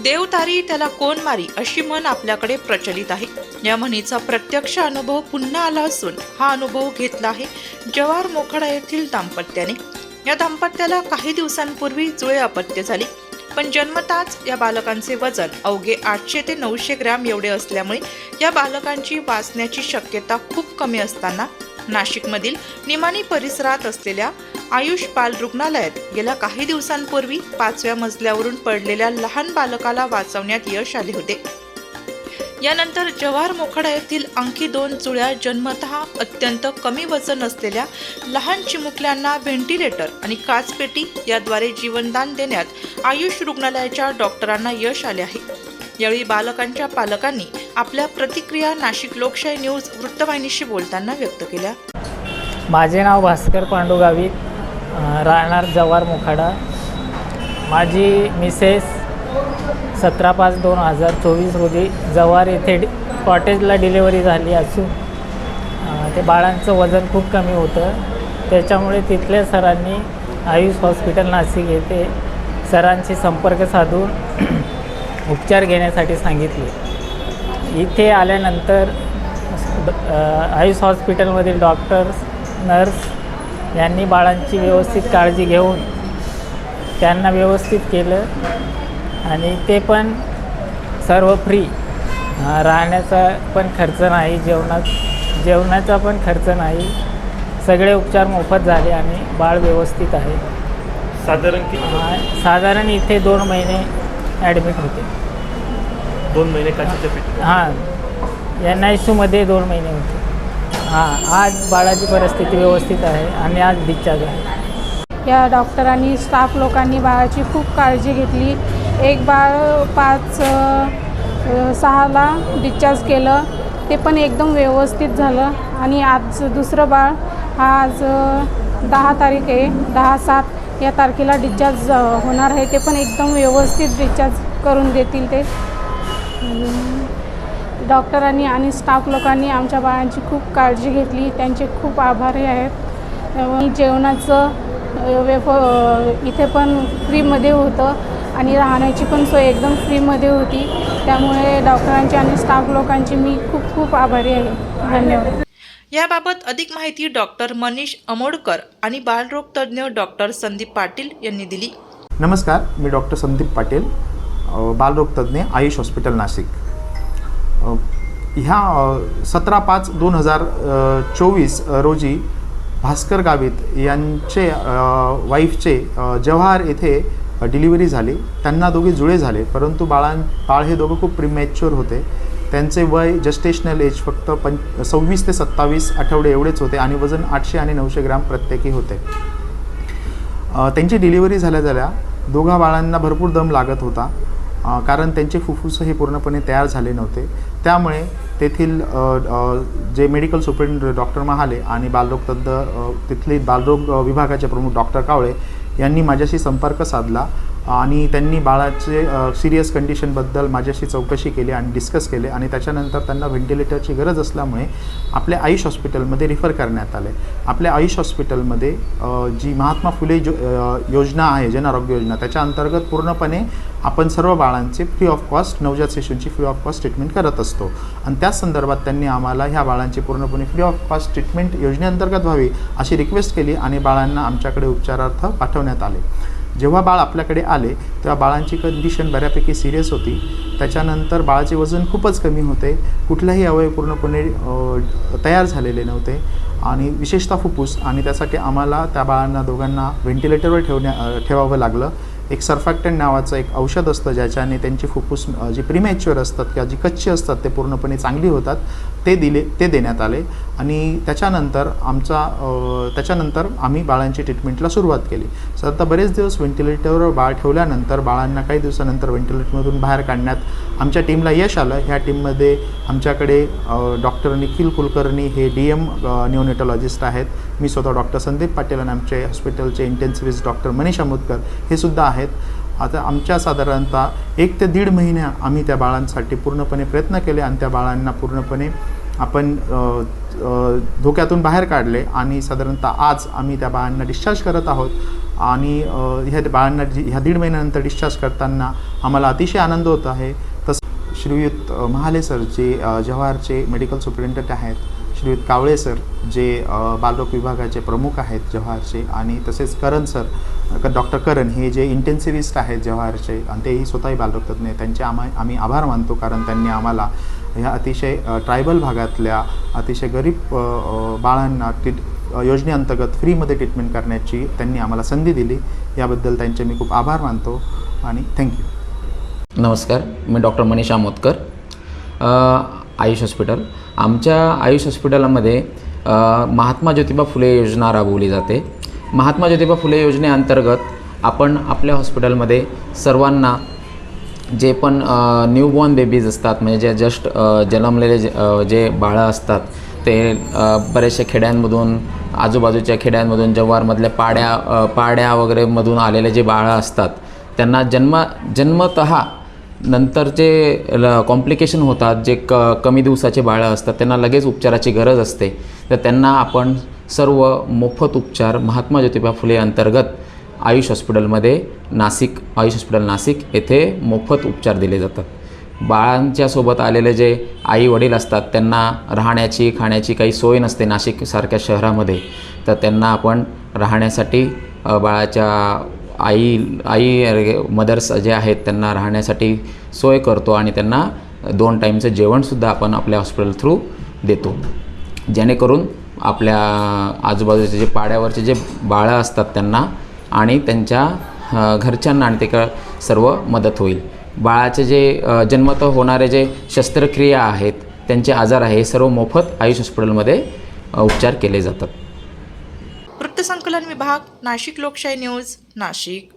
देव तारी त्याला कोण मारी अशी म्हण आपल्याकडे प्रचलित आहे। या म्हणीचा प्रत्यक्ष अनुभव पुन्हा आला असून हा अनुभव घेतला आहे जवाहर मोखाडा येथील दाम्पत्याने। या दाम्पत्याला काही दिवसांपूर्वी जुळे अपत्य झाले, पण जन्मताच या बालकांचे वजन अवघे 800 ते 900 ग्रॅम एवढे असल्यामुळे या बालकांची वाचण्याची शक्यता खूप कमी असताना नाशिकमधील निमाणी परिसरात असलेल्या आयुष बाल रुग्णालयात गेल्या काही दिवसांपूर्वी 5व्या मजल्यावरून पडलेल्या लहान बालकाला वाचवण्यात यश आले होते। यानंतर जवाहर मोखाडा येथील आणखी 2 जुळ्या जन्मतः अत्यंत कमी वजन असलेल्या लहान चिमुकल्यांना व्हेंटिलेटर आणि काचपेटी याद्वारे जीवनदान देण्यात आयुष रुग्णालयाच्या डॉक्टरांना यश आले आहे। यावेळी बालकांच्या पालकांनी आपल्या प्रतिक्रिया नाशिक लोकशाही न्यूज वृत्तवाहिनीशी बोलताना व्यक्त केल्या। माझे नाव भास्कर पांडू गावित, राहणार जवाहर मोखाडा। माझी मिसेस 17/5/2024 रोजी जवाहर येथे कॉटेजला डिलिव्हरी झाली असून ते बाळांचं वजन खूप कमी होतं। त्याच्यामुळे तिथल्या सरांनी आयुष हॉस्पिटल नाशिक येथे सरांशी संपर्क साधून उपचार घेण्यासाठी सांगितले। इथे आल्यानंतर आयुष हॉस्पिटलमधील डॉक्टर्स, नर्स यांनी बाळांची व्यवस्थित काळजी घेऊन त्यांना व्यवस्थित केलं आणि ते पण सर्व फ्री। राहण्याचा पण खर्च नाही, जेवणाचा पण खर्च नाही, सगळे उपचार मोफत झाले आणि बाळ व्यवस्थित आहे। साधारण इथे 2 महिने ॲडमिट होते। 2 महिने काचेच्या पेटीत? हां, NICUमध्ये 2 महिने होते। हां, आज बाळाची परिस्थिती व्यवस्थित आहे आणि आज डिस्चार्ज आहे। या डॉक्टरांनी, स्टाफ लोकांनी बाळाची खूप काळजी घेतली। एक बाळ 5/6ला डिस्चार्ज केलं, ते पण एकदम व्यवस्थित झालं आणि आज दुसरं बाळ आज 10 तारीख आहे, 10/7 या तारखेला डिस्चार्ज होणार आहे। ते पण एकदम व्यवस्थित डिस्चार्ज करून देतील ते। डॉक्टरांनी आणि स्टाफ लोकांनी आमच्या बाळांची खूप काळजी घेतली, त्यांचे खूप आभारी आहेत। जेवणाचं इथे पण फ्रीमध्ये होतं आणि राहण्याची पण सोय एकदम फ्रीमध्ये होती। त्यामुळे डॉक्टरांची आणि स्टाफ लोकांची मी खूप खूप आभारी आहे। धन्यवाद। याबाबत अधिक माहिती डॉक्टर मनीष अमोडकर आणि बालरोग तज्ज्ञ डॉक्टर संदीप पाटील यांनी दिली। नमस्कार, मी डॉक्टर संदीप पाटील, बालरोग तज्ज्ञ, आयुष हॉस्पिटल नाशिक। ह्या 17/5/2024 रोजी भास्कर गावित यांचे वाईफचे जवाहर येथे डिलिव्हरी झाली। त्यांना दोघे जुळे झाले, परंतु बाळ हे दोघं खूप प्रीमॅच्युअर होते। त्यांचे वय जस्टेशनल एज फक्त 26 ते 27 आठवडे एवढेच होते आणि वजन 800 आणि 900 ग्रॅम प्रत्येकी होते। त्यांची डिलिव्हरी झाल्या दोघा बाळांना भरपूर दम लागत होता, कारण त्यांचे फुफ्फुस हे पूर्णपणे तयार झाले नव्हते। त्यामुळे तेथील जे मेडिकल सुपरिटेंडेंट डॉक्टर महाले आणि बालरोग तज्ज्ञ तिथले बालरोग विभागाचे प्रमुख डॉक्टर कावळे यांनी माझ्याशी संपर्क साधला आणि त्यांनी बाळाचे सिरियस कंडिशनबद्दल माझ्याशी चौकशी केली आणि डिस्कस केले आणि त्याच्यानंतर त्यांना व्हेंटिलेटरची गरज असल्यामुळे आपल्या आयुष हॉस्पिटलमध्ये रिफर करण्यात आले। आपल्या आयुष हॉस्पिटलमध्ये जी महात्मा फुले योजना आहे, जन आरोग्य योजना, त्याच्या अंतर्गत पूर्णपणे आपण सर्व बाळांचे फ्री ऑफ कॉस्ट, नवजात शिशूंची फ्री ऑफ कॉस्ट ट्रीटमेंट करत असतो आणि त्याच संदर्भात त्यांनी आम्हाला ह्या बाळांची पूर्णपणे फ्री ऑफ कॉस्ट ट्रीटमेंट योजनेअंतर्गत व्हावी अशी रिक्वेस्ट केली आणि बाळांना आमच्याकडे उपचारार्थ पाठवण्यात आले। जेव्हा बाळ आपल्याकडे आले तेव्हा बाळांची कंडिशन बऱ्यापैकी सिरियस होती। त्याच्यानंतर बाळाचे वजन खूपच कमी होते, कुठलाही अवयव पूर्णपणे तयार झालेले नव्हते आणि विशेषतः फुफ्फुस, आणि त्यासाठी आम्हाला त्या बाळांना दोघांना व्हेंटिलेटरवर ठेवावं लागलं। एक सर्फॅक्टंट नावाचं एक औषध असतं ज्याच्याने त्यांची फुफ्फुस जी प्रीमॅच्युअर असतात किंवा जी कच्ची असतात ते पूर्णपणे चांगली होतात, ते देण्यात आले आणि त्याच्यानंतर आम्ही बाळांची ट्रीटमेंटला सुरुवात केली। सध्या बरेच दिवस व्हेंटिलेटरवर बाळ ठेवल्यानंतर बाळांना काही दिवसानंतर व्हेंटिलेटरमधून बाहेर काढण्यात आमच्या टीमला यश आलं। ह्या टीममध्ये आमच्याकडे डॉक्टर निखिल कुलकर्णी हे DM न्यूनेटॉलॉजिस्ट आहेत, मी स्वतः डॉक्टर संदीप पाटील आणि आमचे हॉस्पिटलचे इंटेन्सिव्हिस्ट डॉक्टर मनीष अमोदकर हे सुद्धा आहेत। आता आमच्या साधारणतः 1 ते 1.5 महिने आम्ही त्या बाळांसाठी पूर्णपणे प्रयत्न केले आणि त्या बाळांना पूर्णपणे आपण धोक्यातून बाहेर काढले आणि साधारणतः आज आम्ही त्या बाळांना डिस्चार्ज करत आहोत आणि ह्या बाळांना ह्या 1.5 महिन्यानंतर डिस्चार्ज करताना आम्हाला अतिशय आनंद होत आहे. तसं श्रीयुत महाले सर जे जव्हारचे मेडिकल सुपरिटेंडंट आहेत, श्रीयुत कावळे सर जे बालरोग विभागाचे प्रमुख आहेत जव्हारचे, आणि तसेच करण सर डॉक्टर करण हे जे इंटेन्सिव्हिस्ट आहेत जव्हारचे आणि तेही स्वतःही बालरोग तज्ज्ञ, त्यांचे आम्ही आभार मानतो, कारण त्यांनी आम्हाला ह्या अतिशय ट्रायबल भागातल्या अतिशय गरीब बाळांना योजनेअंतर्गत फ्रीमध्ये ट्रीटमेंट करण्याची त्यांनी आम्हाला संधी दिली. याबद्दल त्यांचे मी खूप आभार मानतो आणि थँक्यू. नमस्कार, मी डॉक्टर मनीषा मोतकर, आयुष हॉस्पिटल. आमच्या आयुष हॉस्पिटलमध्ये महात्मा ज्योतिबा फुले योजना राबवली जाते. महात्मा ज्योतिबा फुले योजनेअंतर्गत आपण आपल्या हॉस्पिटलमध्ये सर्वांना जे पण न्यूबॉर्न बेबीज असतात, म्हणजे जे जस्ट जन्मलेले जे बाळं असतात, ते बरेचशा खेड्यांमधून, आजूबाजूच्या खेड्यांमधून, जव्हारमधल्या पाड्या वगैरेमधून आलेले जे बाळं असतात, त्यांना जन्मतः नंतर जे कॉम्प्लिकेशन होतात, जे कमी दिवसाचे बाळं असतात, त्यांना लगेच उपचाराची गरज असते. तर त्यांना आपण सर्व मोफत उपचार महात्मा ज्योतिबा फुले अंतर्गत आयुष हॉस्पिटलमध्ये आयुष हॉस्पिटल नाशिक येथे मोफत उपचार दिले जातात. बाळांच्यासोबत आलेले जे आई वडील असतात, त्यांना राहण्याची खाण्याची काही सोय नसते नाशिकसारख्या शहरामध्ये, तर त्यांना आपण राहण्यासाठी बाळाच्या आई मदर्स जे आहेत त्यांना राहण्यासाठी सोय करतो आणि त्यांना 2 टाईमचं जेवणसुद्धा आपण आपल्या हॉस्पिटल थ्रू देतो, जेणेकरून आपल्या आजूबाजूचे जे पाड्यावरचे जे बाळं असतात त्यांना आणि त्यांच्या घरच्यांना आणि ते सर्व मदत होईल. बाळाचे जे जन्मतः होणारे जे शस्त्रक्रिया आहेत, त्यांचे आजार आहे, हे सर्व मोफत आयुष हॉस्पिटलमध्ये उपचार केले जातात. वृत्तसंकलन विभाग, नाशिक लोकशाही न्यूज, नाशिक.